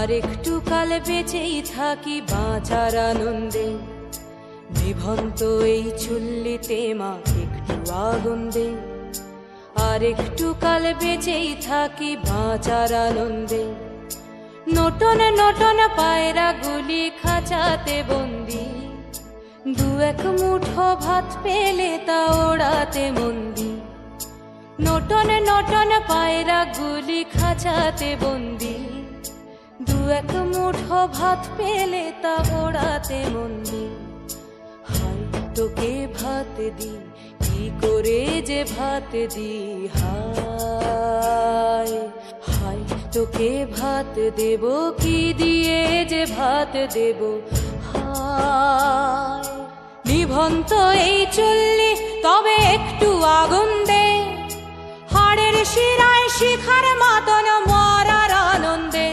আর একটু কাল বেঁচেই থাকি বাঁচার আনন্দে, নিভন্ত এই চুল্লিতে মা একটু আগুন দে। আর একটু কাল বেঁচেই থাকি বাঁচার আনন্দে, নটন নটন পায়রা গুলি খাঁচাতে বন্দি, দু এক মুঠো ভাত পেলে তা ওড়াতে মন্দি। নটন নটন পায়রা গুলি খাঁচাতে বন্দি, দু এক মুঠো ভাত পেলে তা ওড়াতে মন্দি। হায় তোকে ভাত দি, কি করে যে ভাত দি, হায় হায় তোকে ভাত দেব, কি দিয়ে যে ভাত দেব, হায়। নিভন্ত এই চুল্লি তবে একটু আগুন দে, হাড়ের শিরায় শিখার মতন মরার আনন্দে।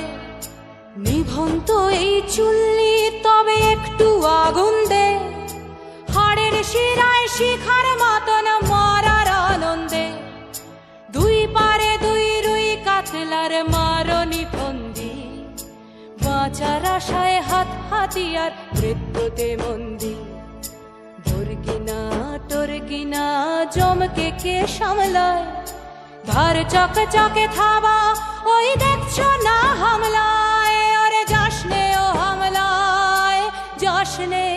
নিভন্ত এই চুল্লি তবে একটু আগুন দে, হাড়ের শিরায় শিখার মতন মরার আনন্দে। দুই পারে দুই রুই কাতলার মারনি ফন্দি, বাঁচার আশায় হাত হাতিয়ার মৃত্যুতে মন্দি। ধর্গিনা টর্গিনা জমকে কে সামলায়, ধার চকে চকে থাবা ওই দেখছো না হামলায়। ওরে যাসনে ও হামলায় যাসনে।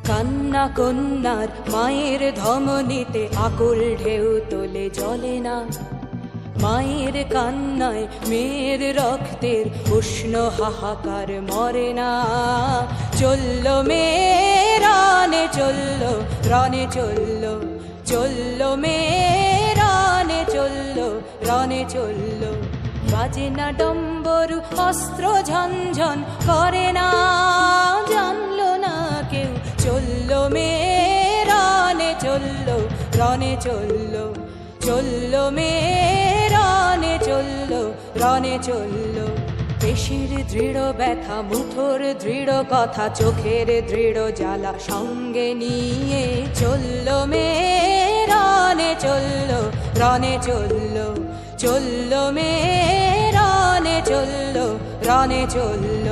কান্না কন্যার মায়ের ধমনীতে আকুল ঢেউ তোলে জলে না, মায়ের কান্নায় মেয়ের রক্তের উষ্ণ হাহাকার মরে না। চলল মেয়ে রানে চলল, রানে চলল, চলল মেয়ে রানে চলল, রানে চলল। বাজে না ডম্বরু অস্ত্র ঝনঝন করে না, জানলো না কেউ। চলল মেয়ে রানে চলল, রানে চলল, চলল মেয়ে রানে চলল, রানে চলল। পেশির দৃঢ় ব্যথা মুঠোর দৃঢ় কথা, চোখের দৃঢ় জ্বালা সঙ্গে নিয়ে চলল মেয়ে রানে চলল, রানে চলল, চলল মেয়ে রানে চলল, রানে চলল।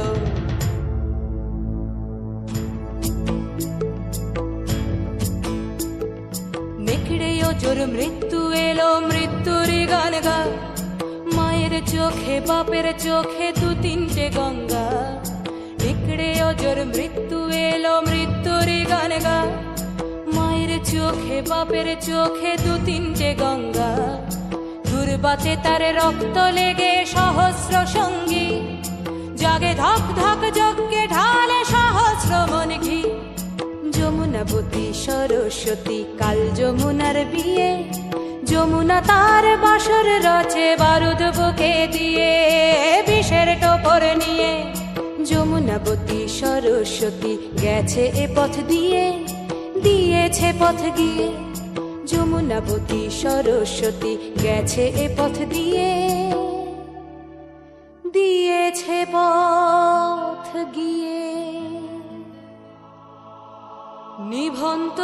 নেকড়ে জোর মৃত্যু এলো, মৃত্যুর গান গা, মায়ের চোখে বাপের চোখে দু তিনটে গঙ্গা। নেকড়ে জোর মৃত্যু এলো, মৃত্যুর গান গা, মায়ের চোখে বাপের চোখে দু তিনটে গঙ্গা। দুর্বাতে তার রক্ত লেগে সহস্র সঙ্গী, জাগে ধক ধক যজ্ঞে ঢালে সহস্র মন ঘি। যমুনাবতী সরস্বতী কাল যমুনার বিয়ে, যমুনা তার বাসর রচে বারুদ বুকে দিয়ে, বিষের টোপর নিয়ে। যমুনাবতী সরস্বতী গেছে এ পথ দিয়ে, দিয়েছে পথ গিয়ে। যমুনাবতী সরস্বতী গেছে এ পথ দিয়ে, দিয়েছে পথ গিয়ে। নিভন্ত